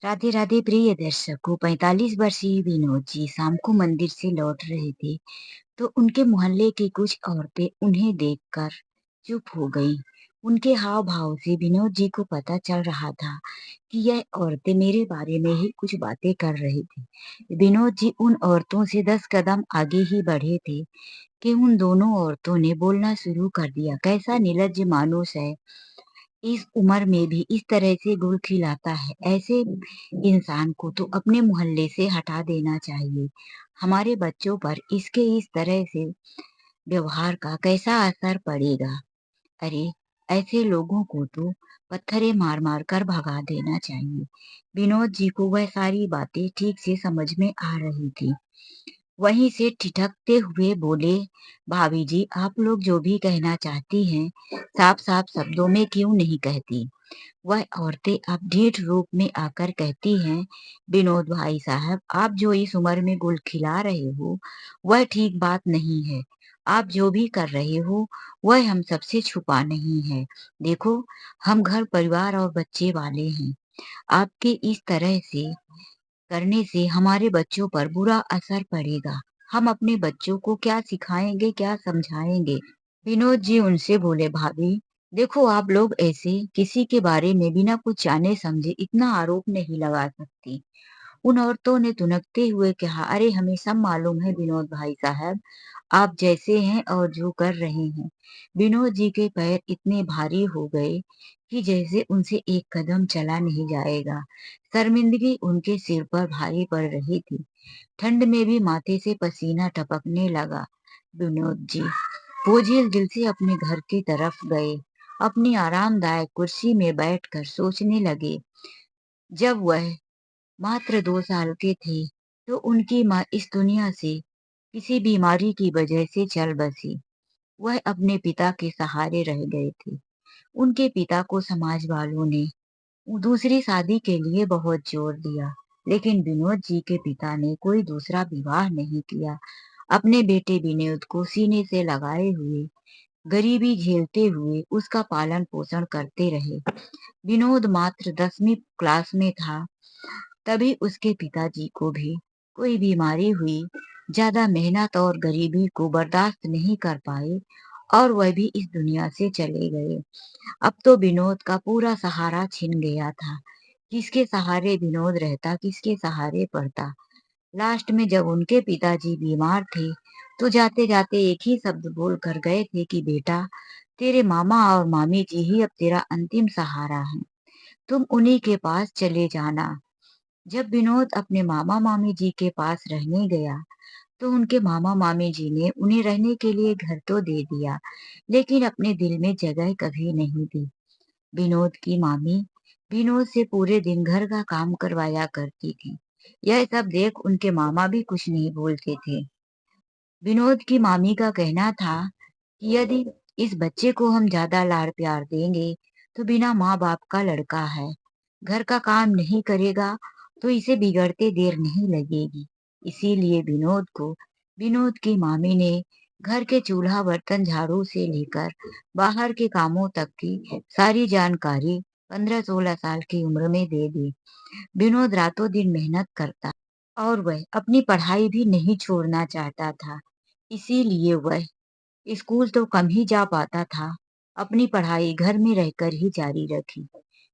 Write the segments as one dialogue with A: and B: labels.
A: राधे राधे प्रिय दर्शकों। 45 वर्षीय विनोद जी शाम को मंदिर से लौट रहे थे तो उनके मोहल्ले की कुछ औरतें उन्हें देखकर चुप हो गईं। उनके हाव भाव से विनोद जी को पता चल रहा था कि यह औरतें मेरे बारे में ही कुछ बातें कर रही थी। विनोद जी उन औरतों से 10 कदम आगे ही बढ़े थे कि उन दोनों औरतों ने बोलना शुरू कर दिया। कैसा निर्लज्ज मानुस है, इस उम्र में भी इस तरह से गुल खिलाता है। ऐसे इंसान को तो अपने मोहल्ले से हटा देना चाहिए। हमारे बच्चों पर इसके इस तरह से व्यवहार का कैसा असर पड़ेगा। अरे, ऐसे लोगों को तो पत्थरे मार मार कर भगा देना चाहिए। विनोद जी को वह सारी बातें ठीक से समझ में आ रही थी। वहीं से ठिठकते हुए बोले, भाभी जी, आप लोग जो भी कहना चाहती हैं साफ साफ शब्दों में क्यों नहीं कहती। वह औरतें अब ढीठ रूप में आकर कहती हैं, विनोद भाई साहब, आप जो इस उम्र में गुल खिला रहे हो वह ठीक बात नहीं है। आप जो भी कर रहे हो वह हम सबसे छुपा नहीं है। देखो, हम घर परिवार और बच्चे वाले हैं। आपके इस तरह से करने से हमारे बच्चों पर बुरा असर पड़ेगा। हम अपने बच्चों को क्या सिखाएंगे, क्या समझाएंगे। विनोद जी उनसे बोले, भाभी देखो, आप लोग ऐसे किसी के बारे में बिना कुछ जाने समझे इतना आरोप नहीं लगा सकती। उन औरतों ने तुनकते हुए कहा, अरे हमें सब मालूम है विनोद भाई साहब, आप जैसे हैं और जो कर रहे हैं। विनोद जी के पैर इतने भारी हो गए कि जैसे उनसे एक कदम चला नहीं जाएगा। शर्मिंदगी उनके सिर पर भारी पड़ रही थी। ठंड में भी माथे से पसीना टपकने लगा। विनोद जी बोझिल दिल से अपने घर की तरफ गए। अपनी आरामदायक कुर्सी में बैठकर सोचने लगे। जब वह मात्र 2 साल के थे तो उनकी माँ इस दुनिया से किसी बीमारी की वजह से चल बसी। वह अपने पिता के सहारे रह गए थे। उनके पिता को समाज वालों ने दूसरी शादी के लिए बहुत जोर दिया, लेकिन विनोद जी के पिता ने कोई दूसरा विवाह नहीं किया। अपने बेटे विनोद को सीने से लगाए हुए, गरीबी झेलते हुए उसका पालन पोषण करते रहे। विनोद मात्र 10वीं क्लास में था, तभी उसके पिताजी को भी कोई बीमारी हुई। ज्यादा मेहनत और गरीबी को बर्दाश्त नहीं कर पाए और वह भी इस दुनिया से चले गए। अब तो विनोद का पूरा सहारा छिन गया था। किसके सहारे विनोद रहता, किसके सहारे पड़ता। लास्ट में जब उनके पिताजी बीमार थे तो जाते जाते एक ही शब्द बोल कर गए थे कि बेटा, तेरे मामा और मामी जी ही अब तेरा अंतिम सहारा है। तुम उन्हीं के पास चले जाना। जब विनोद अपने मामा मामी जी के पास रहने गया तो उनके मामा मामी जी ने उन्हें रहने के लिए घर तो दे दिया, लेकिन अपने दिल में जगह कभी नहीं दी। विनोद की मामी विनोद से पूरे दिन घर का काम करवाया करती थी। यह सब देख उनके मामा भी कुछ नहीं बोलते थे। विनोद की मामी का कहना था कि यदि इस बच्चे को हम ज्यादा लाड़ प्यार देंगे तो बिना माँ बाप का लड़का है, घर का काम नहीं करेगा तो इसे बिगड़ते देर नहीं लगेगी। इसीलिए विनोद की मामी ने घर के चूल्हा बर्तन झाड़ू से लेकर बाहर के कामों तक की सारी जानकारी 15-16 साल की उम्र में दे दी। विनोद रातों दिन मेहनत करता और वह अपनी पढ़ाई भी नहीं छोड़ना चाहता था। इसीलिए वह स्कूल तो कम ही जा पाता था, अपनी पढ़ाई घर में रहकर ही जारी रखी।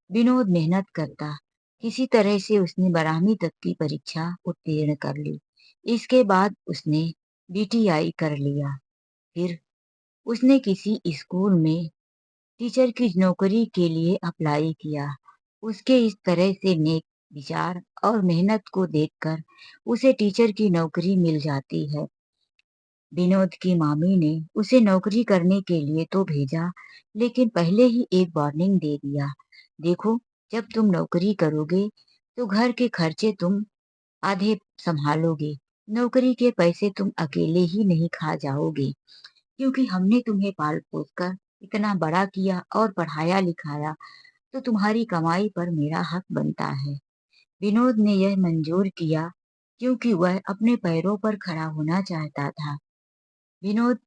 A: विनोद मेहनत करता, किसी तरह से उसने 12वीं तक की परीक्षा उत्तीर्ण कर ली। इसके बाद उसने बीटीआई कर लिया। फिर उसने किसी स्कूल में टीचर की नौकरी के लिए अप्लाई किया। उसके इस तरह से नेक विचार और मेहनत को देखकर उसे टीचर की नौकरी मिल जाती है। विनोद की मामी ने उसे नौकरी करने के लिए तो भेजा, लेकिन पहले ही एक वार्निंग दे दिया। देखो, जब तुम नौकरी करोगे तो घर के खर्चे तुम आधे संभालोगे। नौकरी के पैसे तुम अकेले ही नहीं खा जाओगे, क्योंकि हमने तुम्हें पाल पोस कर इतना बड़ा किया और पढ़ाया लिखाया, तो तुम्हारी कमाई पर मेरा हक बनता है। विनोद ने यह मंजूर किया क्योंकि वह अपने पैरों पर खड़ा होना चाहता था। विनोद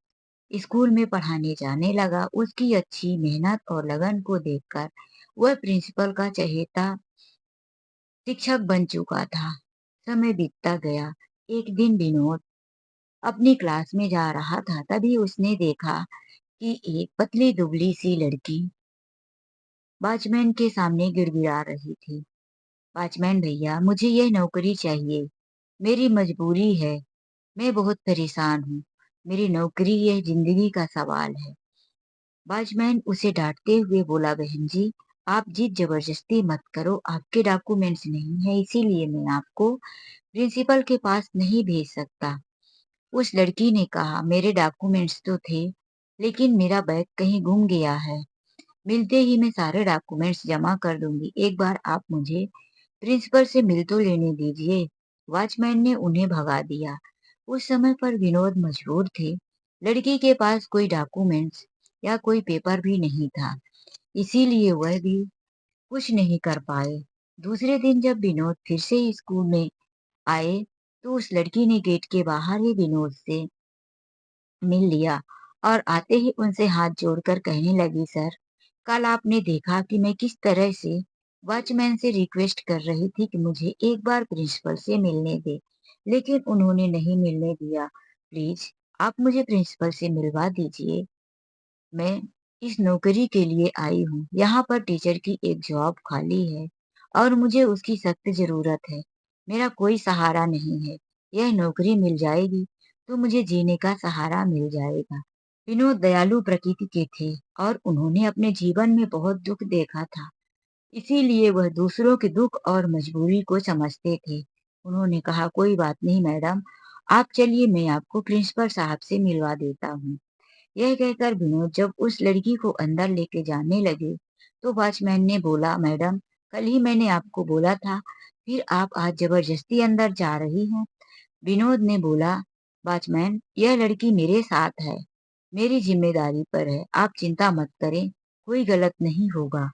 A: स्कूल में पढ़ाने जाने लगा। उसकी अच्छी मेहनत और लगन को देखकर वह प्रिंसिपल का चहेता शिक्षक बन चुका था। समय बीतता गया। एक दिन विनोद अपनी क्लास में जा रहा था, तभी उसने देखा कि एक पतली दुबली सी लड़की वॉचमैन के सामने गिड़गिड़ा रही थी। वॉचमैन भैया, मुझे यह नौकरी चाहिए। मेरी मजबूरी है। मैं बहुत परेशान हूँ। मेरी नौकरी यह जिंदगी का सवाल है। वॉचमैन उसे डांटते हुए बोला, बहन जी, आप जिद जबरदस्ती मत करो। आपके डॉक्यूमेंट्स नहीं है, इसीलिए मैं आपको प्रिंसिपल के पास नहीं भेज सकता। उस लड़की ने कहा, मेरे डॉक्यूमेंट्स तो थे, लेकिन मेरा बैग कहीं गुम गया है। मिलते ही मैं सारे डॉक्यूमेंट्स जमा कर दूंगी। एक बार आप मुझे प्रिंसिपल से मिल तो लेने दीजिए। वॉचमैन ने उन्हें भगा दिया। उस समय पर विनोद मजबूर थे। लड़की के पास कोई डॉक्यूमेंट्स या कोई पेपर भी नहीं था, इसीलिए वह भी कुछ नहीं कर पाए। दूसरे दिन जब विनोद फिर से स्कूल में आए, तो उस लड़की ने गेट के बाहर ही विनोद से मिल लिया और आते ही उनसे हाथ जोड़कर कहने लगी, सर, कल आपने देखा कि मैं किस तरह से वॉचमैन से रिक्वेस्ट कर रही थी कि मुझे एक बार प्रिंसिपल से मिलने दे, लेकिन उन्होंने नहीं मिलने दिया। प्लीज आप मुझे प्रिंसिपल से मिलवा दीजिए। मैं इस नौकरी के लिए आई हूँ। यहाँ पर टीचर की एक जॉब खाली है और मुझे उसकी सख्त जरूरत है। मेरा कोई सहारा नहीं है। यह नौकरी मिल जाएगी तो मुझे जीने का सहारा मिल जाएगा। विनोद दयालु प्रकृति के थे और उन्होंने अपने जीवन में बहुत दुख देखा था, इसीलिए वह दूसरों के दुख और मजबूरी को समझते थे। उन्होंने कहा, कोई बात नहीं मैडम, आप चलिए, मैं आपको प्रिंसिपल साहब से मिलवा देता हूँ। यह कहकर विनोद जब उस लड़की को अंदर लेके जाने लगे, तो वॉचमैन ने बोला, मैडम, कल ही मैंने आपको बोला था, फिर आप आज जबरदस्ती अंदर जा रही हैं। विनोद ने बोला, वॉचमैन, यह लड़की मेरे साथ है, मेरी जिम्मेदारी पर है, आप चिंता मत करें, कोई गलत नहीं होगा।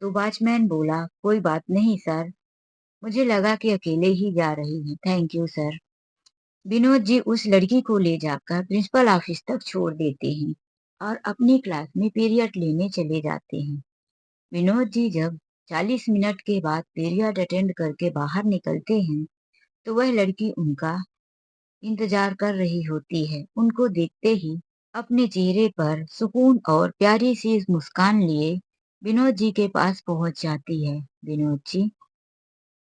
A: तो वॉचमैन बोला, कोई बात नहीं सर, मुझे लगा कि अकेले ही जा रही हैं, thank you sir. Vinod ji उस लड़की को ले जाकर प्रिंसिपल ऑफिस तक छोड़ देते हैं और अपनी क्लास में पीरियड लेने चले जाते हैं। विनोद जी जब 40 मिनट के बाद पीरियड अटेंड करके बाहर निकलते हैं, तो वह लड़की उनका इंतजार कर रही होती है। उनको देखते ही अपने चेहरे पर सुकून और प्यारी सी मुस्कान लिए विनोद जी के पास पहुंच जाती है। विनोद जी,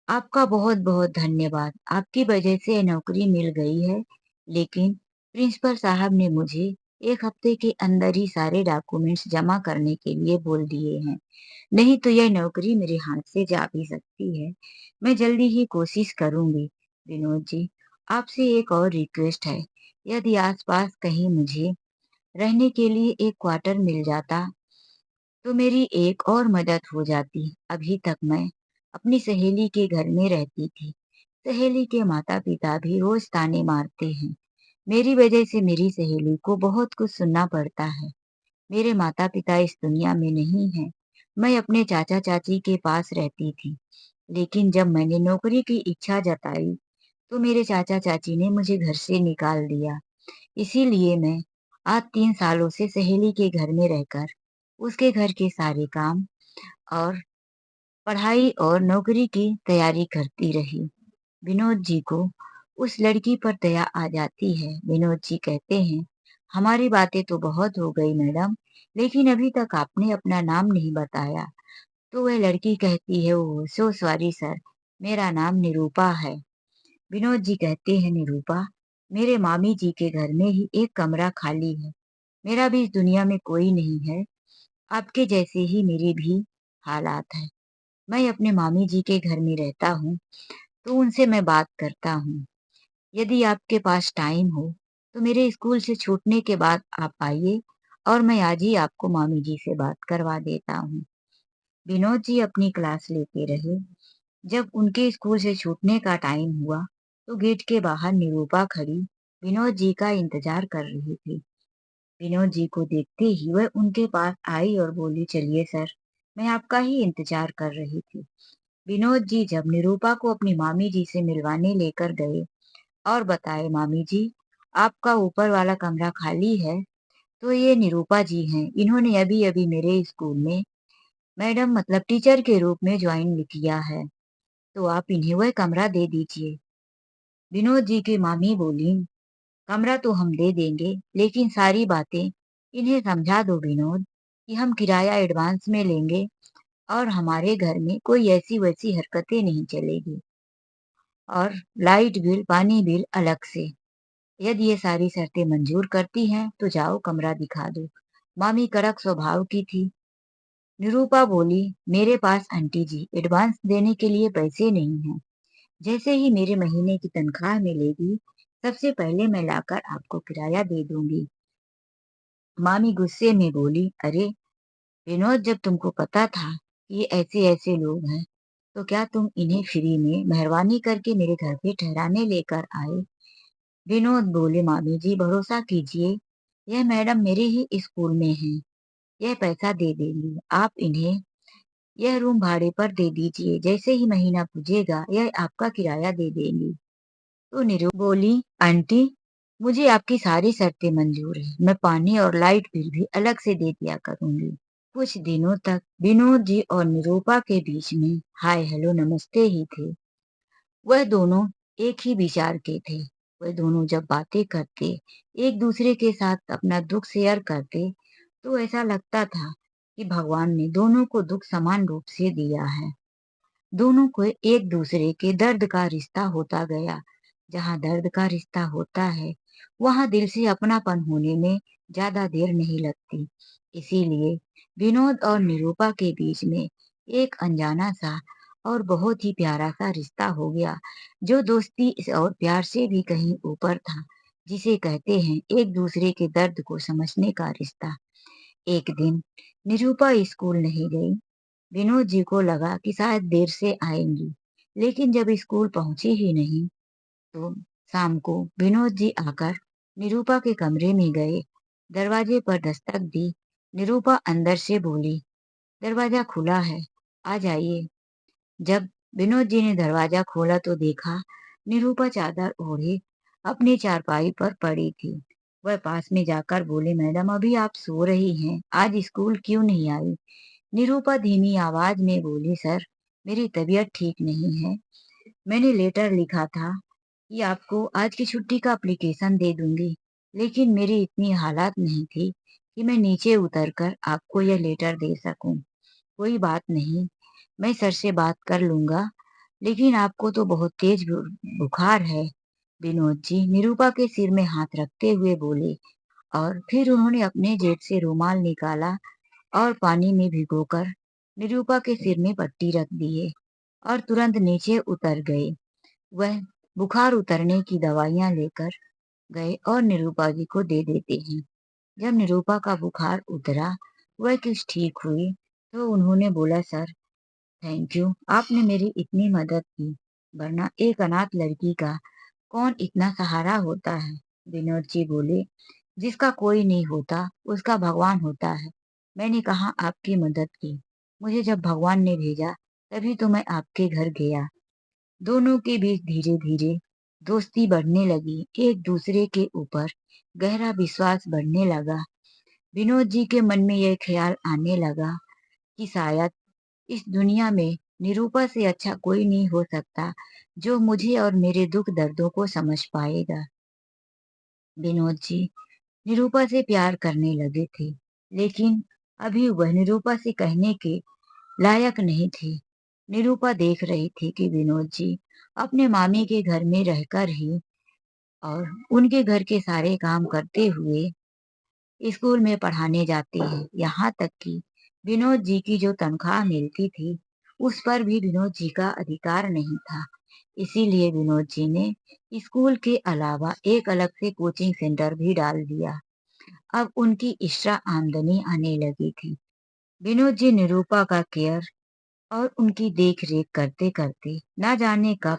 A: आपका बहुत बहुत धन्यवाद। आपकी वजह से ये नौकरी मिल गई है, लेकिन प्रिंसिपल साहब ने मुझे 1 हफ्ते के अंदर ही सारे डॉक्यूमेंट्स जमा करने के लिए बोल दिए हैं। नहीं तो यह नौकरी मेरे हाथ से जा भी सकती है। मैं जल्दी ही कोशिश करूंगी। विनोद जी, आपसे एक और रिक्वेस्ट है। यदि आसपास कहीं मुझे रहने के लिए एक क्वार्टर मिल जाता, तो मेरी एक और मदद हो जाती। अभी तक मैं अपनी सहेली के घर में रहती थी। सहेली के माता पिता भी रोज ताने मारते हैं। मेरी वजह से मेरी सहेली को बहुत कुछ सुनना पड़ता है। मेरे माता पिता इस दुनिया में नहीं हैं। मैं अपने चाचा चाची के पास रहती थी, लेकिन जब मैंने नौकरी की इच्छा जताई, तो मेरे चाचा चाची ने मुझे घर से निकाल दिया। इसीलिए मैं आज 3 सालों से सहेली के घर में रहकर उसके घर के सारे काम और पढ़ाई और नौकरी की तैयारी करती रही। विनोद जी को उस लड़की पर दया आ जाती है। विनोद जी कहते हैं, हमारी बातें तो बहुत हो गई मैडम, लेकिन अभी तक आपने अपना नाम नहीं बताया। तो वह लड़की कहती है, ओ सो सॉरी सर, मेरा नाम निरूपा है। विनोद जी कहते हैं, निरूपा, मेरे मामी जी के घर में ही एक कमरा खाली है। मेरा भी इस दुनिया में कोई नहीं है। आपके जैसे ही मेरे भी हालात है। मैं अपने मामी जी के घर में रहता हूँ, तो उनसे मैं बात करता हूँ। यदि आपके पास टाइम हो, तो मेरे स्कूल से छूटने के बाद आप आइए और मैं आज ही आपको मामी जी से बात करवा देता हूँ। विनोद जी अपनी क्लास लेते रहे। जब उनके स्कूल से छूटने का टाइम हुआ, तो गेट के बाहर निरूपा खड़ी विनोद जी का इंतजार कर रही थी। विनोद जी को देखते ही वह उनके पास आई और बोली, चलिए सर, मैं आपका ही इंतजार कर रही थी। विनोद जी जब निरूपा को अपनी मामी जी से मिलवाने लेकर गए और बताए, मामी जी, आपका ऊपर वाला कमरा खाली है, तो ये निरूपा जी हैं, इन्होंने अभी अभी मेरे स्कूल में मैडम मतलब टीचर के रूप में ज्वाइन किया है। तो आप इन्हें वह कमरा दे दीजिए। विनोद जी की मामी बोली, कमरा तो हम दे देंगे, लेकिन सारी बातें इन्हें समझा दो विनोद, कि हम किराया एडवांस में लेंगे और हमारे घर में कोई ऐसी वैसी हरकतें नहीं चलेगी, और लाइट बिल पानी बिल अलग से। यदि ये सारी शर्तें मंजूर करती हैं तो जाओ कमरा दिखा दो। मामी कड़क स्वभाव की थी। निरूपा बोली, मेरे पास आंटी जी एडवांस देने के लिए पैसे नहीं हैं। जैसे ही मेरे महीने की तनख्वाह मिलेगी, सबसे पहले मैं लाकर आपको किराया दे दूंगी। मामी गुस्से में बोली, अरे विनोद, जब तुमको पता था कि ये ऐसे ऐसे लोग हैं, तो क्या तुम इन्हें फ्री में मेहरबानी करके मेरे घर पे ठहराने लेकर आए? विनोद बोले, मामी जी भरोसा कीजिए, यह मैडम मेरे ही स्कूल में हैं, यह पैसा दे देंगी। आप इन्हें यह रूम भाड़े पर दे दीजिए, जैसे ही महीना पूजेगा यह आपका किराया दे देंगी। तो नीरू बोली, आंटी मुझे आपकी सारी शर्तें मंजूर है, मैं पानी और लाइट बिल भी अलग से दे दिया करूंगी। कुछ दिनों तक विनोद जी और निरूपा के बीच में हाय हेलो नमस्ते ही थे। वह दोनों एक ही विचार के थे। वह दोनों जब बातें करते, एक दूसरे के साथ अपना दुख शेयर करते, तो ऐसा लगता था कि भगवान ने दोनों को दुख समान रूप से दिया है। दोनों को एक दूसरे के दर्द का रिश्ता होता गया। जहाँ दर्द का रिश्ता होता है, वहाँ दिल से अपनापन होने में ज्यादा देर नहीं लगती। इसीलिए विनोद और निरूपा के बीच में एक अनजाना सा और बहुत ही प्यारा सा रिश्ता हो गया, जो दोस्ती और प्यार से भी कहीं ऊपर था, जिसे कहते हैं एक दूसरे के दर्द को समझने का रिश्ता। एक दिन निरूपा स्कूल नहीं गई। विनोद जी को लगा कि शायद देर से आएंगी, लेकिन जब स्कूल पहुंची ही नहीं, तो शाम को विनोद जी आकर निरूपा के कमरे में गए। दरवाजे पर दस्तक दी। निरूपा अंदर से बोली, दरवाजा खुला है, आ जाइए। जब विनोद जी ने दरवाजा खोला तो देखा निरूपा चादर ओढ़े अपनी चारपाई पर पड़ी थी। वह पास में जाकर बोले, मैडम अभी आप सो रही हैं, आज स्कूल क्यों नहीं आई? निरूपा धीमी आवाज में बोली, सर मेरी तबीयत ठीक नहीं है। मैंने लेटर लिखा था कि आपको आज की छुट्टी का एप्लीकेशन दे दूंगी, लेकिन मेरी इतनी हालात नहीं थी कि मैं नीचे उतरकर आपको यह लेटर दे सकूं। कोई बात नहीं, मैं सर से बात कर लूंगा, लेकिन आपको तो बहुत तेज बुखार है। विनोद जी निरूपा के सिर में हाथ रखते हुए बोले, और फिर उन्होंने अपने जेब से रुमाल निकाला और पानी में भिगोकर निरूपा के सिर में पट्टी रख दिए और तुरंत नीचे उतर गए। वह बुखार उतरने की दवाइयां लेकर गए और निरूपा जी को दे देते हैं। जब निरूपा का बुखार उतरा, वह कुछ ठीक हुई, तो उन्होंने बोला, सर थैंक यू, आपने मेरी इतनी मदद की, वरना एक अनाथ लड़की का कौन इतना सहारा होता है? विनोद जी बोले, जिसका कोई नहीं होता उसका भगवान होता है। मैंने कहाँ आपकी मदद की, मुझे जब भगवान ने भेजा तभी तो मैं आपके घर गया। दोनों के बीच धीरे धीरे दोस्ती बढ़ने लगी, एक दूसरे के ऊपर गहरा विश्वास बढ़ने लगा। विनोद जी के मन में यह ख्याल आने लगा कि शायद इस दुनिया में निरूपा से अच्छा कोई नहीं हो सकता, जो मुझे और मेरे दुख दर्दों को समझ पाएगा। विनोद जी निरूपा से प्यार करने लगे थे, लेकिन अभी वह निरूपा से कहने के लायक नहीं थी। निरूपा देख रही थी कि विनोद जी अपने मामी के घर में रहकर ही और उनके घर के सारे काम करते हुए स्कूल में पढ़ाने जाते हैं। यहाँ तक कि विनोद जी की जो तनख्वाह मिलती थी, उस पर भी विनोद जी का अधिकार नहीं था। इसीलिए विनोद जी ने स्कूल के अलावा एक अलग से कोचिंग सेंटर भी डाल दिया। अब उनकी एक्स्ट्रा आमदनी आने लगी थी। विनोद जी निरूपा का केयर और उनकी देख रेख करते करते ना जाने कब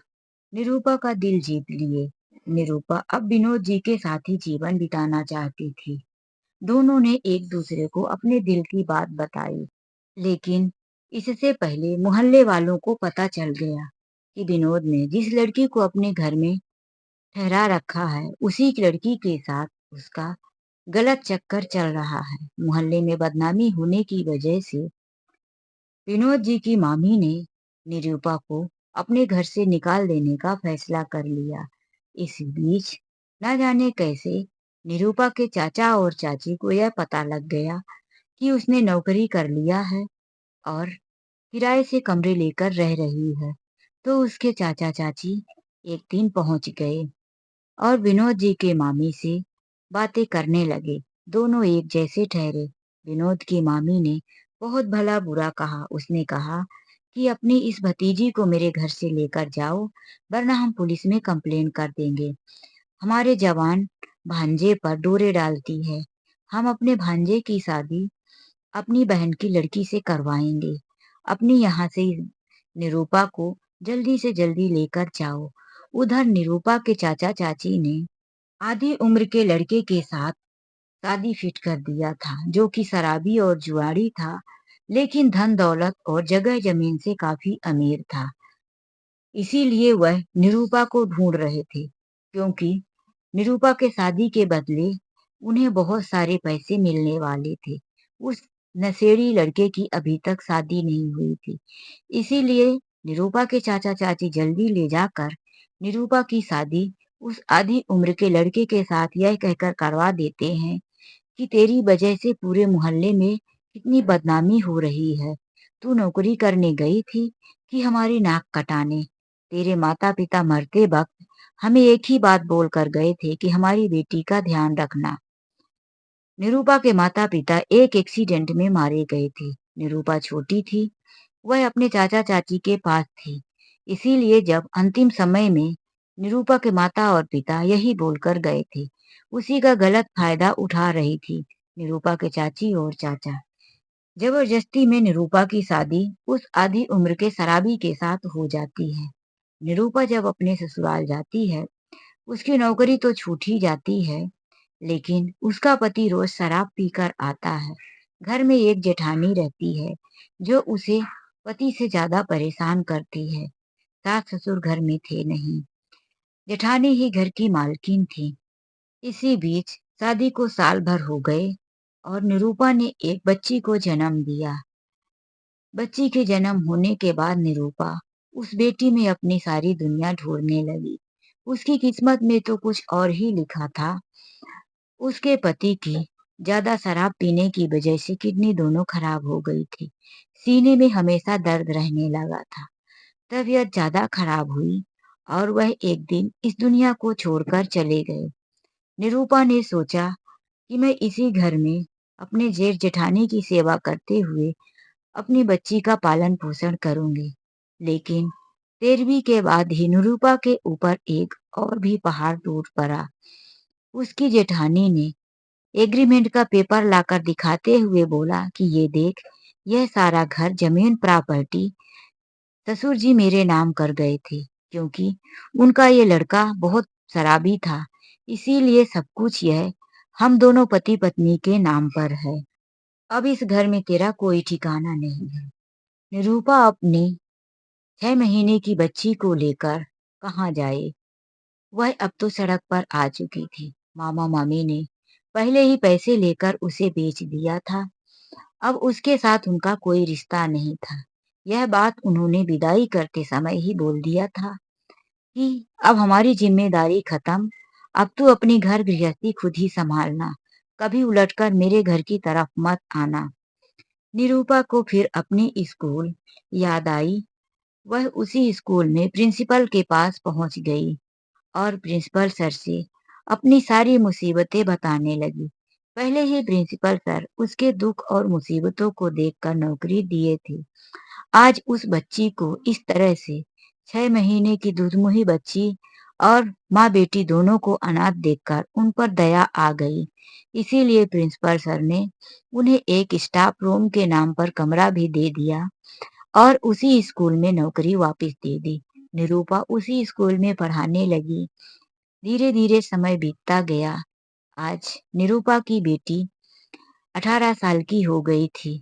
A: निरूपा का दिल जीत लिए। निरूपा अब विनोद जी के साथ ही जीवन बिताना चाहती थी। दोनों ने एक दूसरे को अपने दिल की बात बताई, लेकिन इससे पहले मोहल्ले वालों को पता चल गया कि विनोद ने जिस लड़की को अपने घर में ठहरा रखा है, उसी लड़की के साथ उसका गलत चक्कर चल रहा है। मोहल्ले में बदनामी होने की वजह से विनोद जी की मामी ने निरूपा को अपने घर से निकाल देने का फैसला कर लिया। इस बीच न जाने कैसे निरूपा के चाचा और चाची को यह पता लग गया कि उसने नौकरी कर लिया है और किराए से कमरे लेकर रह रही है। तो उसके चाचा चाची एक दिन पहुंच गए और विनोद जी के मामी से बातें करने लगे। दोनों एक जैसे ठहरे। विनोद की मामी ने बहुत भला बुरा कहा। उसने कहा कि अपनी इस भतीजी को मेरे घर से लेकर जाओ, वरना हम पुलिस में कंप्लेन कर देंगे। हमारे जवान भांजे पर डोरे डालती है। हम अपने भांजे की शादी अपनी बहन की लड़की से करवाएंगे। अपनी यहाँ से निरूपा को जल्दी से जल्दी लेकर जाओ। उधर निरूपा के चाचा चाची ने आधी उम्र के लड़के के साथ शादी फिट कर दिया था, जो कि शराबी और जुआरी था, लेकिन धन दौलत और जगह जमीन से काफी अमीर था। इसीलिए वह निरूपा को ढूंढ रहे थे, क्योंकि निरूपा के शादी के बदले उन्हें बहुत सारे पैसे मिलने वाले थे। उस नशेड़ी लड़के की अभी तक शादी नहीं हुई थी। इसीलिए निरूपा के चाचा चाची जल्दी ले जाकर निरूपा की शादी उस आधी उम्र के लड़के के साथ यह कहकर करवा देते हैं कि तेरी वजह से पूरे मोहल्ले में कितनी बदनामी हो रही है। तू नौकरी करने गई थी कि हमारी नाक कटाने? तेरे माता पिता मरते वक्त हमें एक ही बात बोलकर गए थे कि हमारी बेटी का ध्यान रखना। निरूपा के माता पिता एक एक्सीडेंट में मारे गए थे। निरूपा छोटी थी, वह अपने चाचा चाची के पास थी। इसीलिए जब अंतिम समय में निरूपा के माता और पिता यही बोलकर गए थे, उसी का गलत फायदा उठा रही थी निरूपा के चाची और चाचा। जबरदस्ती में निरूपा की शादी उस आधी उम्र के शराबी के साथ हो जाती है। निरूपा जब अपने ससुराल जाती है, उसकी नौकरी तो छूट ही जाती है, लेकिन उसका पति रोज शराब पीकर आता है। घर में एक जेठानी रहती है, जो उसे पति से ज्यादा परेशान करती है। सास ससुर घर में थे नहीं, जेठानी ही घर की मालकिन थी। इसी बीच शादी को साल भर हो गए और निरूपा ने एक बच्ची को जन्म दिया। बच्ची के जन्म होने के बाद निरूपा उस बेटी में अपनी सारी दुनिया ढूंढने लगी। उसकी किस्मत में तो कुछ और ही लिखा था। उसके पति की ज्यादा शराब पीने की वजह से किडनी दोनों खराब हो गई थी। सीने में हमेशा दर्द रहने लगा था। तबीयत ज्यादा खराब हुई और वह एक दिन इस दुनिया को छोड़कर चले गए। निरूपा ने सोचा कि मैं इसी घर में अपने जेठ जेठानी की सेवा करते हुए अपनी बच्ची का पालन पोषण करूंगी। लेकिन 13वीं के बाद ही निरूपा के ऊपर एक और भी पहाड़ टूट पड़ा। उसकी जेठानी ने एग्रीमेंट का पेपर लाकर दिखाते हुए बोला कि ये देख, यह सारा घर जमीन प्रॉपर्टी ससुर जी मेरे नाम कर गए थे, क्योंकि उनका ये लड़का बहुत शराबी था। इसीलिए सब कुछ यह हम दोनों पति पत्नी के नाम पर है। अब इस घर में तेरा कोई ठिकाना नहीं है। निरूपा अपनी 6 महीने की बच्ची को लेकर कहाँ जाए? वह अब तो सड़क पर आ चुकी थी। मामा मामी ने पहले ही पैसे लेकर उसे बेच दिया था। अब उसके साथ उनका कोई रिश्ता नहीं था। यह बात उन्होंने विदाई करते समय ही बोल दिया था कि अब हमारी जिम्मेदारी खत्म। अब तू अपनी घर गृहस्थी खुद ही संभालना। कभी उलटकर मेरे घर की तरफ मत आना। निरूपा को फिर अपनी स्कूल याद आई। वह उसी स्कूल में प्रिंसिपल के पास पहुंच गई और प्रिंसिपल सर से अपनी सारी मुसीबतें बताने लगी। पहले ही प्रिंसिपल सर उसके दुख और मुसीबतों को देखकर नौकरी दिए थे। आज उस बच्ची को इस तरह से 6 महीने की दुधमुही बच्ची और माँ बेटी दोनों को अनाथ देखकर उन पर दया आ गई। इसीलिए प्रिंसिपल सर ने उन्हें एक स्टाफ रूम के नाम पर कमरा भी दे दिया और उसी स्कूल में नौकरी वापस दे दी। निरूपा उसी स्कूल में पढ़ाने लगी। धीरे धीरे समय बीतता गया। आज निरूपा की बेटी 18 साल की हो गई थी।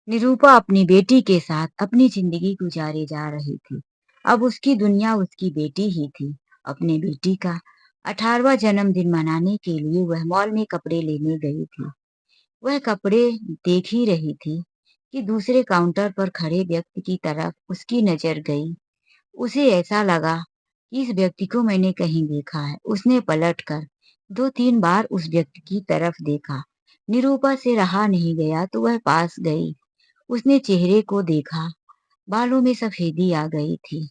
A: निरूपा अपनी बेटी के साथ अपनी जिंदगी गुजारे जा रही थी। अब उसकी दुनिया उसकी बेटी ही थी। अपनी बेटी का 18वां जन्मदिन मनाने के लिए वह मॉल में कपड़े लेने गई थी। वह कपड़े देख ही रही थी कि दूसरे काउंटर पर खड़े व्यक्ति की तरफ उसकी नजर गई। उसे ऐसा लगा कि इस व्यक्ति को मैंने कहीं देखा है। उसने पलटकर 2-3 बार उस व्यक्ति की तरफ देखा। निरूपा से रहा नहीं गया तो वह पास गई। उसने चेहरे को देखा। बालों में सफेदी आ गई थी।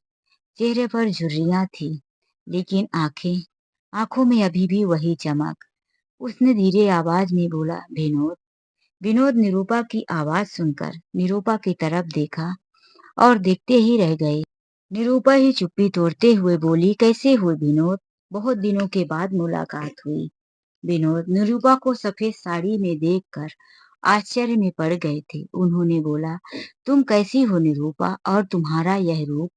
A: चेहरे पर झुर्रियाँ थी, लेकिन आँखों में अभी भी वही चमक। उसने धीरे आवाज में बोला, "विनोद।" विनोद निरूपा की आवाज सुनकर निरूपा की तरफ देखा और देखते ही रह गए। निरूपा ही चुप्पी तोड़ते हुए बोली, "कैसे हो विनोद? बहुत दिनों के बाद मुलाकात हुई।" विनोद निरूपा को सफेद साड़ी में देखकर आश्चर्य में पड़ गए थे। उन्होंने बोला, "तुम कैसी हो निरूपा, और तुम्हारा यह रूप?"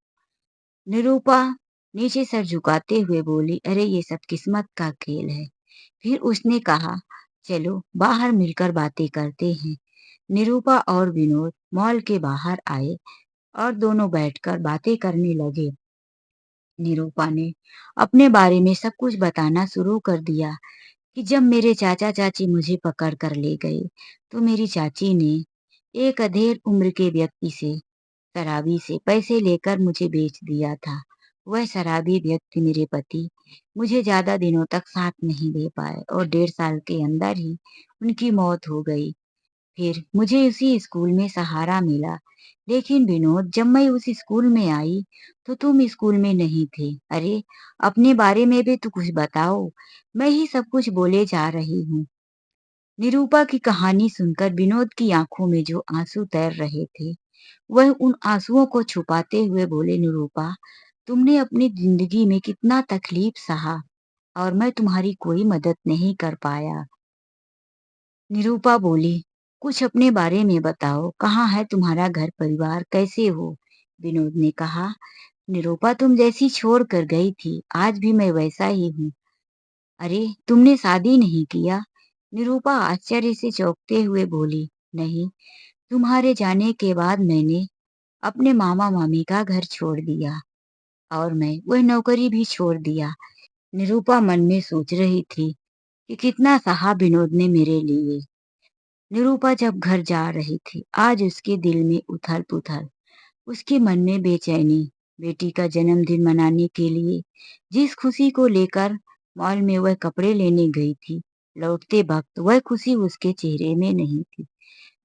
A: निरूपा नीचे सर झुकाते हुए बोली, "अरे ये सब किस्मत का खेल है।" फिर उसने कहा, "चलो बाहर मिलकर बातें करते हैं।" निरूपा और विनोद मॉल के बाहर आए और दोनों बैठकर बातें करने लगे। निरूपा ने अपने बारे में सब कुछ बताना शुरू कर दिया कि जब मेरे चाचा चाची मुझे पकड़ कर ले गए, तो मेरी चाची ने एक अधेड़ उम्र के व्यक्ति से, शराबी से पैसे लेकर मुझे बेच दिया था। वह शराबी व्यक्ति, मेरे पति, मुझे ज्यादा दिनों तक साथ नहीं दे पाए और 1.5 साल के अंदर ही उनकी मौत हो गई। फिर मुझे उसी स्कूल में सहारा मिला। लेकिन विनोद, जब मैं उस स्कूल में आई, तो तुम स्कूल में नहीं थे। अरे, अपने बारे में भी तो कुछ बताओ। मैं ही सब कुछ बोले जा रही हूँ। निरूपा की कहानी सुनकर विनोद की आंखों में जो आंसू तैर रहे थे, वह उन आंसुओं को छुपाते हुए बोले, "निरूपा, तुमने अपनी जिंदगी में कितना तकलीफ सहा और मैं तुम्हारी कोई मदद नहीं कर पाया।" निरूपा बोली, "कुछ अपने बारे में बताओ, कहाँ है तुम्हारा घर परिवार, कैसे हो?" विनोद ने कहा, "निरूपा तुम जैसी छोड़ कर गई थी, आज भी मैं वैसा ही हूँ।" "अरे, तुमने शादी नहीं किया?" निरूपा आश्चर्य से चौंकते हुए बोली, "नहीं, तुम्हारे जाने के बाद मैंने अपने मामा मामी का घर छोड़ दिया और मैं वह नौकरी भी छोड़ दिया।" निरूपा मन में सोच रही थी कि कितना सहा विनोद ने मेरे लिए। निरूपा जब घर जा रही थी, आज उसके दिल में उथल-पुथल, उसके मन में बेचैनी। बेटी का जन्मदिन मनाने के लिए जिस खुशी को लेकर मॉल में वह कपड़े लेने गई थी, लौटते वक्त वह खुशी उसके चेहरे में नहीं थी।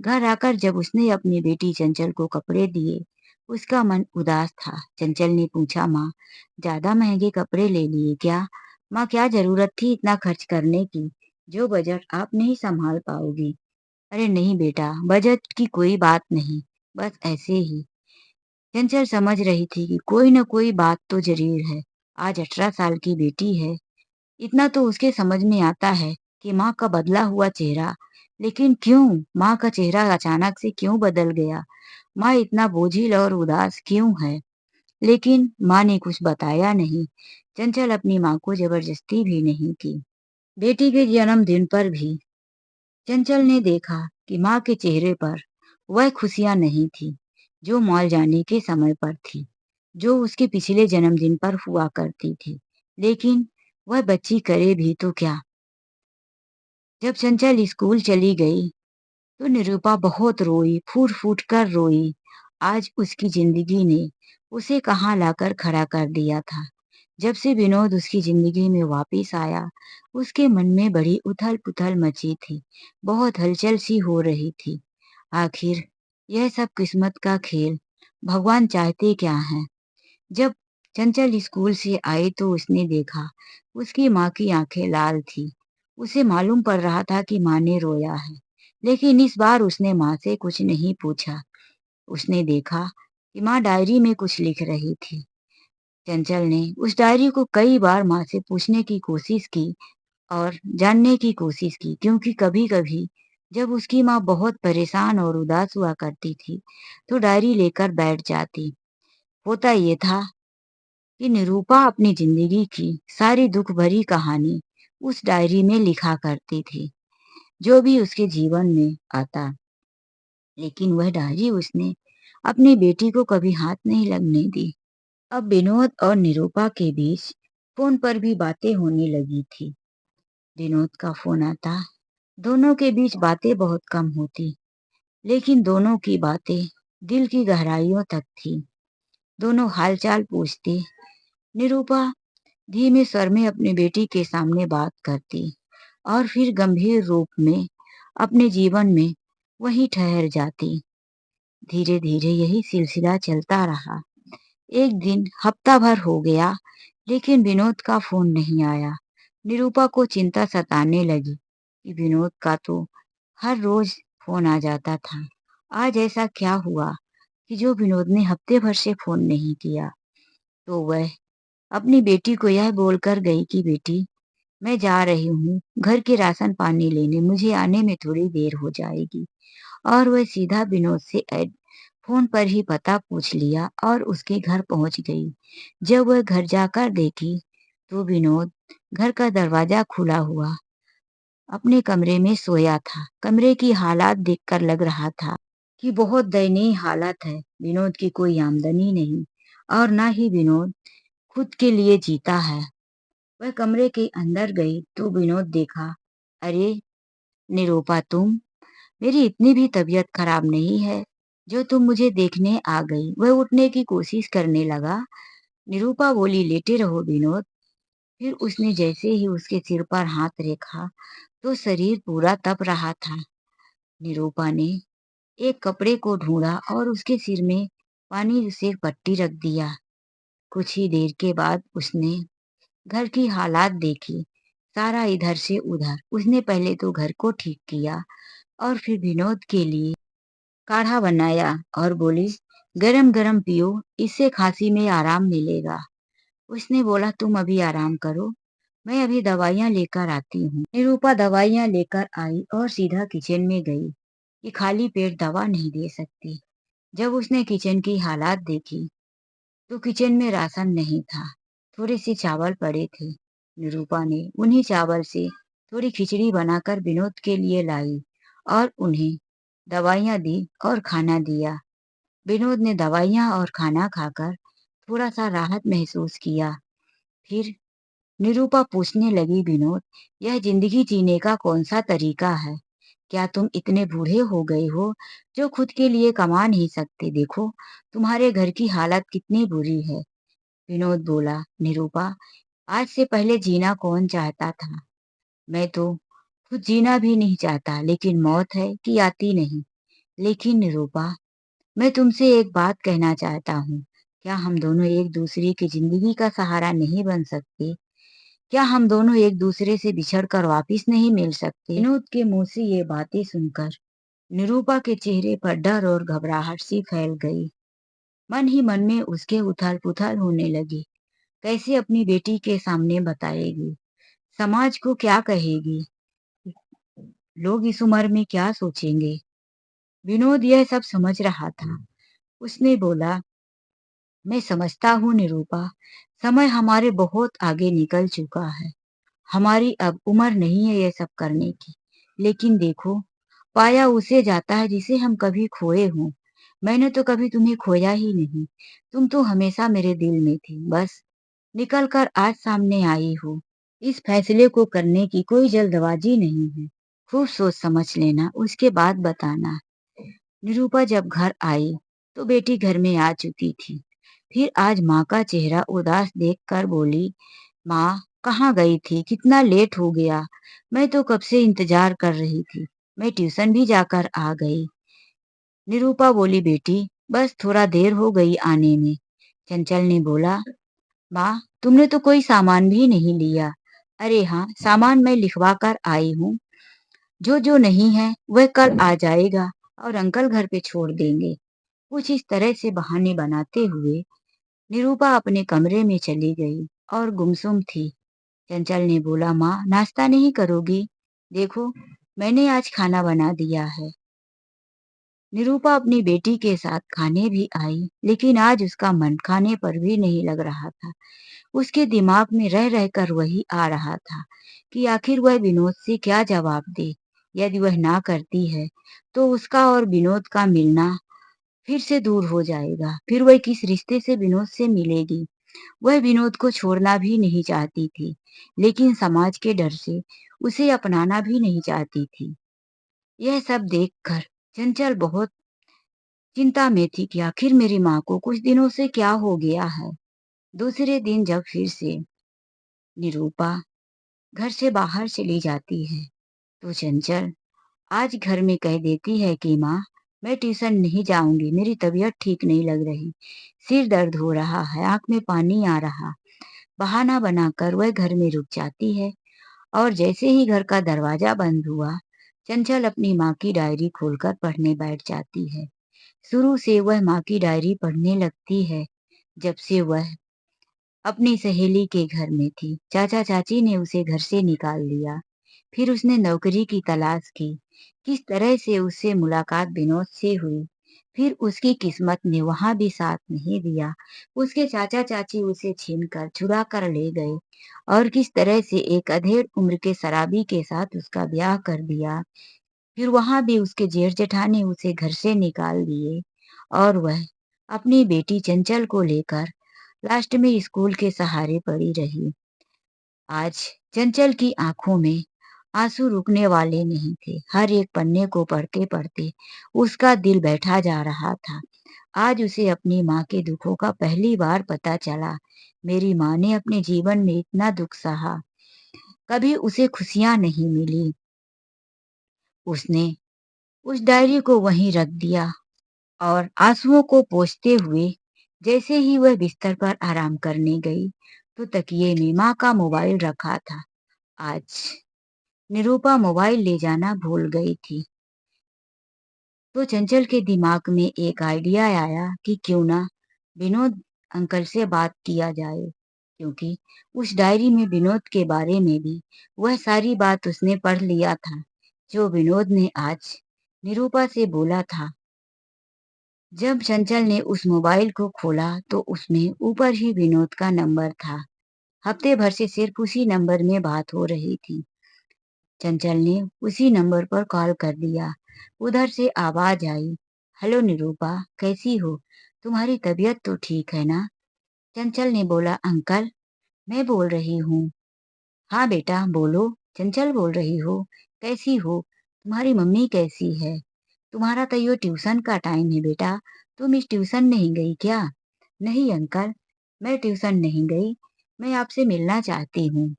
A: घर आकर जब उसने अपनी बेटी चंचल को कपड़े दिए, उसका मन उदास था। चंचल ने पूछा, "माँ, ज्यादा महंगे कपड़े ले लिए क्या?" "माँ, क्या जरूरत थी इतना खर्च करने की, जो बजट आप नहीं संभाल पाओगी?" "अरे नहीं बेटा, बजट की कोई बात नहीं, बस ऐसे ही।" चंचल समझ रही थी कि कोई न कोई बात तो जरूर है। आज 18 साल की बेटी है, इतना तो उसके समझ में आता है कि माँ का बदला हुआ चेहरा, लेकिन क्यों माँ का चेहरा अचानक से क्यों बदल गया? माँ इतना बोझिल और उदास क्यों है? लेकिन माँ ने कुछ बताया नहीं। चंचल अपनी माँ को जबरदस्ती भी नहीं की। बेटी के जन्मदिन पर भी चंचल ने देखा कि माँ के चेहरे पर वह खुशियां नहीं थी, जो मॉल जाने के समय पर थी, जो उसके पिछले जन्मदिन पर हुआ करती थी। लेकिन वह बच्ची करे भी तो क्या? जब चंचल स्कूल चली गई, तो निरूपा बहुत रोई, फूट-फूट कर रोई। आज उसकी जिंदगी ने उसे कहाँ लाकर खड़ा कर दिया था। जब से विनोद उसकी जिंदगी में वापिस आया, उसके मन में बड़ी उथल-पुथल मची थी। बहुत हलचल सी हो रही थी। आखिर यह सब किस्मत का खेल, भगवान चाहते क्या हैं? जब चंचल स्कूल से आई तो उसने देखा, उसकी माँ की आंखें लाल थी। उसे मालूम पड़ रहा था कि माँ ने रोया है, लेकिन इस बार उसने माँ से कुछ नहीं पूछा। उसने देखा कि माँ डायरी में कुछ लिख रही थी। चंचल ने उस डायरी को कई बार माँ से पूछने की कोशिश की और जानने की कोशिश की, क्योंकि कभी-कभी जब उसकी माँ बहुत परेशान और उदास हुआ करती थी, तो डायरी लेकर बैठ जाती। होता ये था कि निरूपा अपनी जिंदगी की सारी दुख भरी कहानी उस डायरी में लिखा करती थी, जो भी उसके जीवन में आता। लेकिन वह डायरी उसने अपनी बेटी को कभी हाथ नहीं लगने दी। अब विनोद और निरूपा के बीच फोन पर भी बातें होने लगी थी। विनोद का फोन आता, दोनों के बीच बातें बहुत कम होती, लेकिन दोनों की बातें दिल की गहराइयों तक थी। दोनों हालचाल पूछती। निरूपा धीमे स्वर में अपनी बेटी के सामने बात करती और फिर गंभीर रूप में अपने जीवन में वहीं ठहर जाती। धीरे धीरे यही सिलसिला चलता रहा। एक दिन हफ्ता भर हो गया, लेकिन विनोद का फोन नहीं आया। निरूपा को चिंता सताने लगी कि विनोद का तो हर रोज फोन आ जाता था। आज ऐसा क्या हुआ कि जो विनोद ने हफ्ते भर से फोन नहीं किया। तो वह अपनी बेटी को यह बोलकर गई कि बेटी, मैं जा रही हूँ घर के राशन पानी लेने, मुझे आने में थोड़ी देर हो जाएगी। और वह सीधा विनोद से फोन पर ही पता पूछ लिया और उसके घर पहुंच गई। जब वह घर जाकर देखी तो विनोद घर का दरवाजा खुला हुआ अपने कमरे में सोया था। कमरे की हालात देखकर लग रहा था कि बहुत दयनीय हालत है। विनोद की कोई आमदनी नहीं और ना ही विनोद खुद के लिए जीता है। वह कमरे के अंदर गई तो विनोद देखा। अरे निरूपा, तुम, मेरी इतनी भी तबीयत खराब नहीं है जो तुम मुझे देखने आ गई। वह उठने की कोशिश करने लगा। निरूपा बोली, लेटे रहो विनोद। फिर उसने जैसे ही उसके सिर पर हाथ रखा तो शरीर पूरा तप रहा था। निरूपा ने एक कपड़े को ढूंढा और उसके सिर में पानी से पट्टी रख दिया। कुछ ही देर के बाद उसने घर की हालात देखी। सारा इधर से उधर। उसने पहले तो घर को ठीक किया और फिर विनोद के लिए काढ़ा बनाया और बोली, गरम गरम पियो, इससे खांसी में आराम मिलेगा। उसने बोला, तुम अभी आराम करो, मैं अभी दवाइयाँ लेकर आती हूँ। निरूपा दवाइयाँ लेकर आई और सीधा किचन में गई कि खाली पेट दवा नहीं दे सकती। जब उसने किचन की हालात देखी तो किचन में राशन नहीं था। थोड़े से चावल पड़े थे। निरूपा ने उन्हीं चावल से थोड़ी खिचड़ी बनाकर विनोद के लिए लाई और उन्हें दवाइयाँ दी और खाना दिया। विनोद ने दवाइयाँ और खाना खाकर थोड़ा सा राहत महसूस किया। फिर निरूपा पूछने लगी, विनोद, यह जिंदगी जीने का कौन सा तरीका है? क्या तुम इतने बूढ़े हो गए हो जो खुद के लिए कमा नहीं सकते? देखो तुम्हारे घर की हालत कितनी बुरी है। विनोद बोला, निरूपा, आज से पहले जीना कौन चाहता था? मैं तो खुद जीना भी नहीं चाहता, लेकिन मौत है कि आती नहीं। लेकिन निरूपा, मैं तुमसे एक बात कहना चाहता हूँ। क्या हम दोनों एक दूसरे की जिंदगी का सहारा नहीं बन सकते? क्या हम दोनों एक दूसरे से बिछड़ कर वापिस नहीं मिल सकते? विनोद के मुंह से ये बातें सुनकर निरूपा के चेहरे पर डर और घबराहट सी फैल गई। मन ही मन में उसके उथल पुथल होने लगी। कैसे अपनी बेटी के सामने बताएगी? समाज को क्या कहेगी? लोग इस उम्र में क्या सोचेंगे? विनोद यह सब समझ रहा था। उसने बोला, मैं समझता हूँ निरूपा, समय हमारे बहुत आगे निकल चुका है। हमारी अब उम्र नहीं है ये सब करने की। लेकिन देखो, पाया उसे जाता है जिसे हम कभी खोए हों। मैंने तो कभी तुम्हें खोया ही नहीं। तुम तो हमेशा मेरे दिल में थी। बस निकल कर आज सामने आई हो। इस फैसले को करने की कोई जल्दबाजी नहीं है। खूब सोच समझ लेना, उसके बाद बताना। निरूपा जब घर आई तो बेटी घर में आ चुकी थी। फिर आज माँ का चेहरा उदास देखकर बोली, माँ कहाँ गई थी? कितना लेट हो गया? मैं तो कब से इंतजार कर रही थी। मैं ट्यूशन भी जाकर आ गई। निरूपा बोली, बेटी बस थोड़ा देर हो गई आने में। चंचल ने बोला, माँ तुमने तो कोई सामान भी नहीं लिया। अरे हाँ, सामान मैं लिखवा कर आई हूँ। जो जो नहीं है वह कल आ जाएगा और अंकल घर पे छोड़ देंगे। कुछ इस तरह से बहाने बनाते हुए निरूपा अपने कमरे में चली गई और गुमसुम थी। चंचल ने बोला, माँ नाश्ता नहीं करोगी? देखो मैंने आज खाना बना दिया है। निरूपा अपनी बेटी के साथ खाने भी आई, लेकिन आज उसका मन खाने पर भी नहीं लग रहा था। उसके दिमाग में रह रहकर वही आ रहा था कि आखिर वह विनोद से क्या जवाब दे। यदि वह ना करती है तो उसका और विनोद का मिलना फिर से दूर हो जाएगा। फिर वह किस रिश्ते से विनोद से मिलेगी? वह विनोद को छोड़ना भी नहीं चाहती थी, लेकिन समाज के डर से उसे अपनाना भी नहीं चाहती थी। यह सब देखकर चंचल बहुत चिंता में थी कि आखिर मेरी माँ को कुछ दिनों से क्या हो गया है। दूसरे दिन जब फिर से निरूपा घर से बाहर चली जाती है, तो चंचल आज घर में कह देती है कि माँ, मैं ट्यूशन नहीं जाऊंगी, मेरी तबीयत ठीक नहीं लग रही, सिर दर्द हो रहा है, आंख में पानी आ रहा। बहाना बनाकर वह घर में रुक जाती है और जैसे ही घर का दरवाजा बंद हुआ, चंचल अपनी माँ की डायरी खोलकर पढ़ने बैठ जाती है। शुरू से वह माँ की डायरी पढ़ने लगती है जब से वह अपनी सहेली के घर में थी। चाचा चाची ने उसे घर से निकाल दिया। फिर उसने नौकरी की तलाश की। किस तरह से उससे मुलाकात विनोद से हुई। फिर उसकी किस्मत ने वहां भी साथ नहीं दिया। उसके चाचा चाची उसे छीनकर चुरा कर ले गए और किस तरह से एक अधेड़ उम्र के शराबी के साथ उसका ब्याह कर दिया। फिर वहां भी उसके जेठ जेठानी उसे घर से निकाल दिए और वह अपनी बेटी चंचल को लेकर लास्ट में स्कूल के सहारे पड़ी रही। आज चंचल की आंखों में आंसू रुकने वाले नहीं थे। हर एक पन्ने को पढ़ते पढ़ते उसका दिल बैठा जा रहा था। आज उसे अपनी माँ के दुखों का पहली बार पता चला। मेरी माँ ने अपने जीवन में इतना दुख सहा, कभी उसे खुशियां नहीं मिली। उसने उस डायरी को वहीं रख दिया और आंसुओं को पोंछते हुए जैसे ही वह बिस्तर पर आराम करने गई, तो तकिए में माँ का मोबाइल रखा था। आज निरूपा मोबाइल ले जाना भूल गई थी। तो चंचल के दिमाग में एक आइडिया आया कि क्यों ना विनोद अंकल से बात किया जाए, क्योंकि उस डायरी में विनोद के बारे में भी वह सारी बात उसने पढ़ लिया था, जो विनोद ने आज निरूपा से बोला था। जब चंचल ने उस मोबाइल को खोला तो उसमें ऊपर ही विनोद का नंबर था। हफ्ते भर से सिर्फ उसी नंबर में बात हो रही थी। चंचल ने उसी नंबर पर कॉल कर दिया। उधर से आवाज आई, हेलो निरूपा, कैसी हो? तुम्हारी तबीयत तो ठीक है ना? चंचल ने बोला, अंकल, मैं बोल रही हूँ। हाँ बेटा बोलो। चंचल बोल रही हो? कैसी हो? तुम्हारी मम्मी कैसी है? तुम्हारा तो यो ट्यूशन का टाइम है बेटा, तुम इस ट्यूशन नहीं गई क्या? नहीं अंकल, मैं ट्यूशन नहीं गई, मैं आपसे मिलना चाहती हूँ।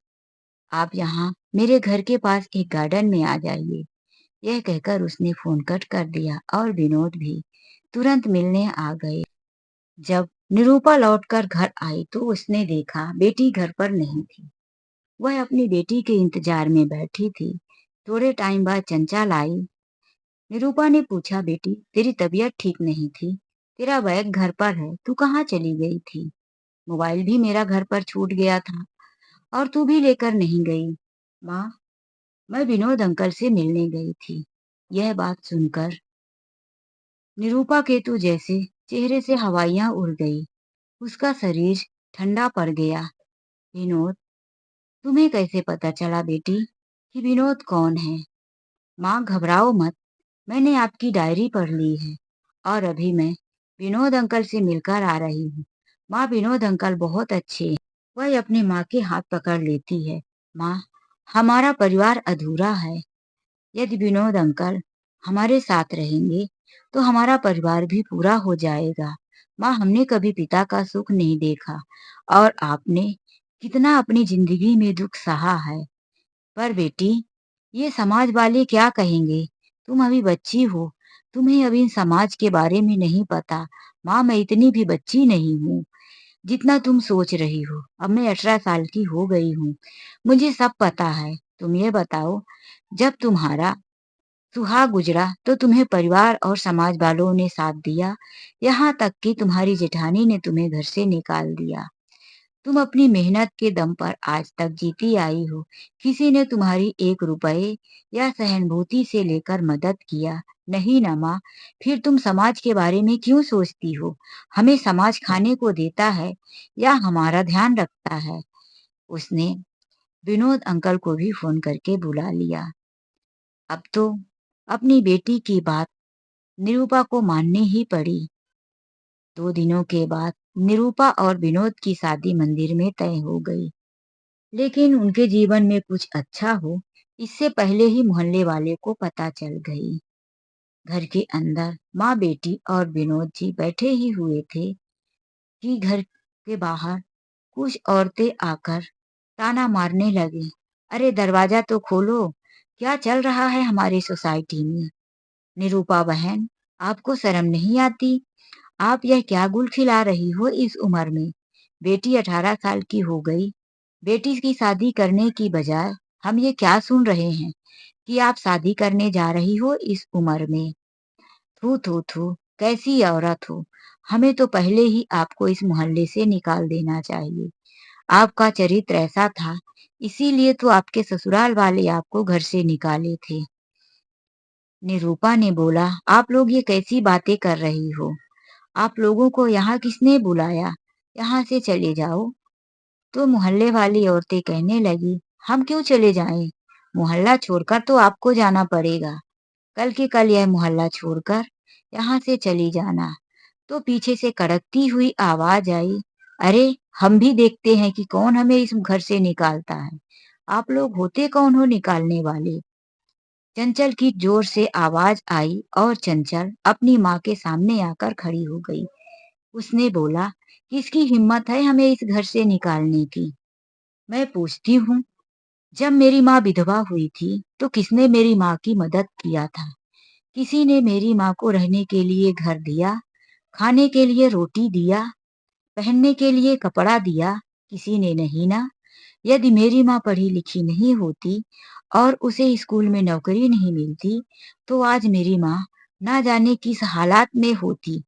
A: आप यहाँ मेरे घर के पास एक गार्डन में आ जाइए। यह कहकर उसने फोन कट कर दिया और विनोद भी तुरंत मिलने आ गए। जब निरूपा लौटकर घर आई तो उसने देखा बेटी घर पर नहीं थी। वह अपनी बेटी के इंतजार में बैठी थी। थोड़े टाइम बाद चंचल आई। निरूपा ने पूछा, बेटी तेरी तबीयत ठीक नहीं थी, तेरा बैग घर पर है, तू कहाँ चली गई थी? मोबाइल भी मेरा घर पर छूट गया था और तू भी लेकर नहीं गई। माँ, मैं विनोद अंकल से मिलने गई थी। यह बात सुनकर निरूपा के तो जैसे चेहरे से हवाइयां उड़ गई। उसका शरीर ठंडा पड़ गया। विनोद, तुम्हें कैसे पता चला बेटी कि विनोद कौन है? माँ घबराओ मत, मैंने आपकी डायरी पढ़ ली है और अभी मैं विनोद अंकल से मिलकर आ रही हूँ। माँ, विनोद अंकल बहुत अच्छे हैं। वह अपनी माँ के हाथ पकड़ लेती है। माँ, हमारा परिवार अधूरा है। यदि विनोद अंकल हमारे साथ रहेंगे तो हमारा परिवार भी पूरा हो जाएगा। माँ, हमने कभी पिता का सुख नहीं देखा और आपने कितना अपनी जिंदगी में दुख सहा है। पर बेटी, ये समाज वाले क्या कहेंगे? तुम अभी बच्ची हो, तुम्हें अभी समाज के बारे में नहीं पता। माँ, मैं इतनी भी बच्ची नहीं हूँ जितना तुम सोच रही हो। अब मैं 18 साल की हो गई हूँ, मुझे सब पता है। तुम ये बताओ, जब तुम्हारा सुहाग गुजरा तो तुम्हें परिवार और समाज वालों ने साथ दिया, यहाँ तक कि तुम्हारी जेठानी ने तुम्हें घर से निकाल दिया। तुम अपनी मेहनत के दम पर आज तक जीती आई हो। किसी ने तुम्हारी 1 रुपए या सहानुभूति से लेकर मदद किया नहीं ना माँ? फिर तुम समाज के बारे में क्यों सोचती हो? हमें समाज खाने को देता है या हमारा ध्यान रखता है? उसने विनोद अंकल को भी फोन करके बुला लिया। अब तो अपनी बेटी की बात निरूपा को माननी ही पड़ी। 2 दिनों के बाद निरूपा और विनोद की शादी मंदिर में तय हो गई। लेकिन उनके जीवन में कुछ अच्छा हो, इससे पहले ही मोहल्ले वाले को पता चल गई। घर के अंदर माँ बेटी और विनोद जी बैठे ही हुए थे कि घर के बाहर कुछ औरतें आकर ताना मारने लगी। अरे दरवाजा तो खोलो, क्या चल रहा है हमारी सोसाइटी में? निरूपा बहन, आपको शर्म नहीं आती? आप यह क्या गुल खिला रही हो इस उम्र में? बेटी 18 साल की हो गई। बेटी की शादी करने की बजाय हम ये क्या सुन रहे हैं कि आप शादी करने जा रही हो इस उम्र में? थू थू थू, कैसी औरत हो। हमें तो पहले ही आपको इस मोहल्ले से निकाल देना चाहिए। आपका चरित्र ऐसा था, इसीलिए तो आपके ससुराल वाले आपको घर से निकाले थे। निरूपा ने बोला, आप लोग ये कैसी बातें कर रही हो? आप लोगों को यहाँ किसने बुलाया? यहाँ से चले जाओ। तो मोहल्ले वाली औरतें कहने लगी, हम क्यों चले जाएं? मोहल्ला छोड़कर तो आपको जाना पड़ेगा। कल के कल यह मोहल्ला छोड़कर यहाँ से चली जाना। तो पीछे से कड़कती हुई आवाज आई, अरे हम भी देखते हैं कि कौन हमें इस घर से निकालता है। आप लोग होते कौन हो निकालने वाले? चंचल की जोर से आवाज आई और चंचल अपनी माँ के सामने आकर खड़ी हो गई। उसने बोला, किसकी हिम्मत है हमें इस घर से निकालने की? मैं पूछती हूँ, जब मेरी माँ विधवा हुई थी तो किसने मेरी माँ की मदद किया था? किसी ने मेरी माँ को रहने के लिए घर दिया, खाने के लिए रोटी दिया, पहनने के लिए कपड़ा दिया? किसी ने नहीं ना। यदि मेरी माँ पढ़ी लिखी नहीं होती और उसे स्कूल में नौकरी नहीं मिलती, तो आज मेरी माँ ना जाने किस हालात में होती।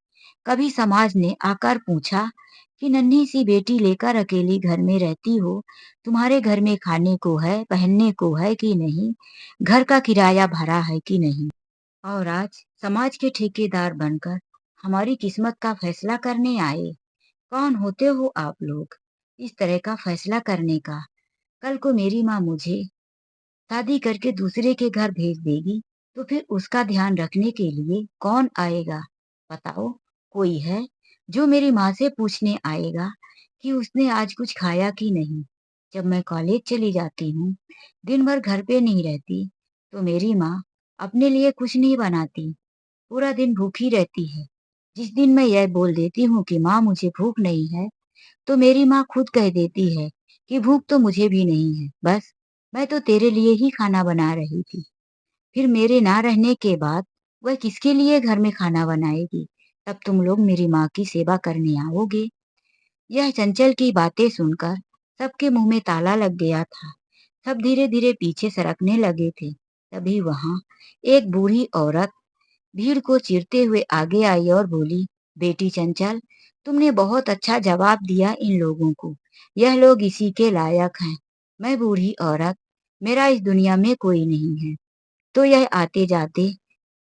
A: कभी समाज ने आकर पूछा कि नन्ही सी बेटी लेकर अकेली घर में रहती हो, तुम्हारे घर में खाने को है, पहनने को है कि नहीं, घर का किराया भरा है कि नहीं? और आज समाज के ठेकेदार बनकर हमारी किस्मत का फैसला करने आए। कौन होते हो आप लोग इस तरह का फैसला करने का? कल को मेरी माँ मुझे शादी करके दूसरे के घर भेज देगी, तो फिर उसका ध्यान रखने के लिए कौन आएगा? बताओ, कोई है जो मेरी माँ से पूछने आएगा कि उसने आज कुछ खाया कि नहीं? जब मैं कॉलेज चली जाती हूँ, दिन भर घर पे नहीं रहती, तो मेरी माँ अपने लिए कुछ नहीं बनाती, पूरा दिन भूखी रहती है। जिस दिन मैं यह बोल देती हूँ कि माँ मुझे भूख नहीं है, तो मेरी माँ खुद कह देती है कि भूख तो मुझे भी नहीं है, बस मैं तो तेरे लिए ही खाना बना रही थी। फिर मेरे ना रहने के बाद वह किसके लिए घर में खाना बनाएगी? तब तुम लोग मेरी माँ की सेवा करने आओगे। यह चंचल की बातें सुनकर सबके मुंह में ताला लग गया था। सब धीरे धीरे पीछे सरकने लगे थे। तभी वहां एक बूढ़ी औरत भीड़ को चीरते हुए आगे आई और बोली, बेटी चंचल, तुमने बहुत अच्छा जवाब दिया इन लोगों को। यह लोग इसी के लायक हैं। मैं बूढ़ी औरत, मेरा इस दुनिया में कोई नहीं है, तो यह आते जाते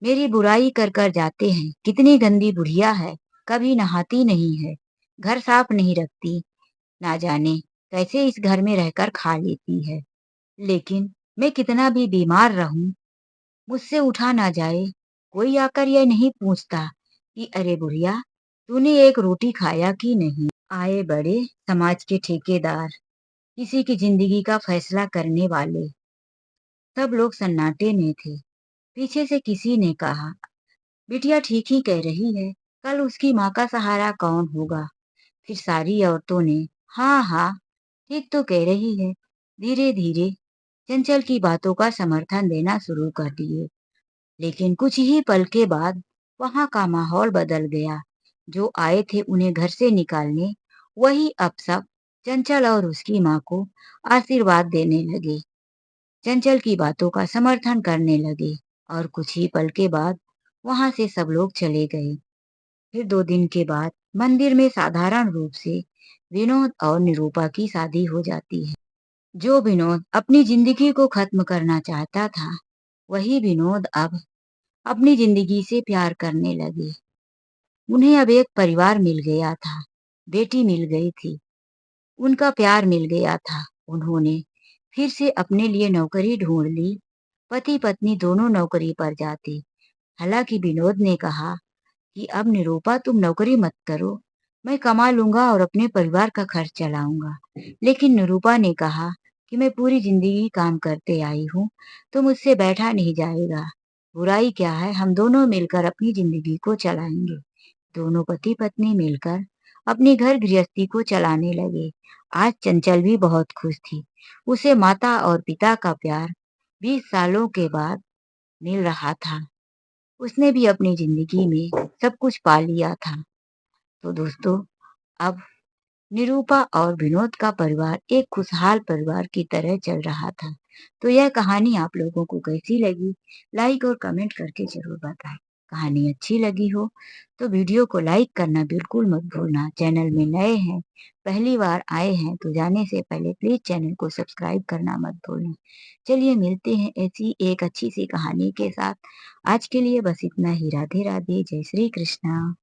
A: मेरी बुराई कर कर जाते हैं। कितनी गंदी बुढ़िया है, कभी नहाती नहीं है, घर साफ नहीं रखती, ना जाने कैसे इस घर में रहकर खा लेती है। लेकिन मैं कितना भी बीमार रहूं, मुझसे उठा ना जाए, कोई आकर यह नहीं पूछता कि अरे बुढ़िया, तूने एक रोटी खाया कि नहीं? आए बड़े समाज के ठेकेदार, किसी की जिंदगी का फैसला करने वाले। सब लोग सन्नाटे में थे। पीछे से किसी ने कहा, बिटिया ठीक ही कह रही है, कल उसकी माँ का सहारा कौन होगा? फिर सारी औरतों ने हाँ हाँ, ठीक तो कह रही है, धीरे धीरे चंचल की बातों का समर्थन देना शुरू कर दिए। लेकिन कुछ ही पल के बाद वहां का माहौल बदल गया। जो आए थे उन्हें घर से निकालने, वही अब सब चंचल और उसकी माँ को आशीर्वाद देने लगे, चंचल की बातों का समर्थन करने लगे। और कुछ ही पल के बाद वहां से सब लोग चले गए। फिर 2 दिन के बाद मंदिर में साधारण रूप से विनोद और निरूपा की शादी हो जाती है। जो विनोद अपनी जिंदगी को खत्म करना चाहता था, वही विनोद अब अपनी जिंदगी से प्यार करने लगे। उन्हें अब एक परिवार मिल गया था, बेटी मिल गई थी, उनका प्यार मिल गया था। उन्होंने फिर से अपने लिए नौकरी ढूंढ ली। पति पत्नी दोनों नौकरी पर जाते। हालांकि विनोद ने कहा कि अब निरूपा तुम नौकरी मत करो, मैं कमा लूंगा और अपने परिवार का खर्च चलाऊंगा। लेकिन निरूपा ने कहा कि मैं पूरी जिंदगी काम करते आई हूँ, तो मुझसे बैठा नहीं जाएगा। बुराई क्या है, हम दोनों मिलकर अपनी जिंदगी को चलाएंगे। दोनों पति पत्नी मिलकर अपनी घर गृहस्थी को चलाने लगे। आज चंचल भी बहुत खुश थी। उसे माता और पिता का प्यार 20 सालों के बाद मिल रहा था। उसने भी अपनी जिंदगी में सब कुछ पा लिया था। तो दोस्तों, अब निरूपा और विनोद का परिवार एक खुशहाल परिवार की तरह चल रहा था। तो यह कहानी आप लोगों को कैसी लगी? लाइक और कमेंट करके ज़रूर बताएं। कहानी अच्छी लगी हो तो वीडियो को लाइक करना बिल्कुल मत भूलना। चैनल में नए हैं, पहली बार आए हैं तो जाने से पहले प्लीज़ चैनल को सब्सक्राइब करना मत भूलना। चलिए मिलते हैं ऐसी एक अच्छी सी कहानी के साथ। आज के लिए बस इतना ही। राधे राधे, जय श्री कृष्णा।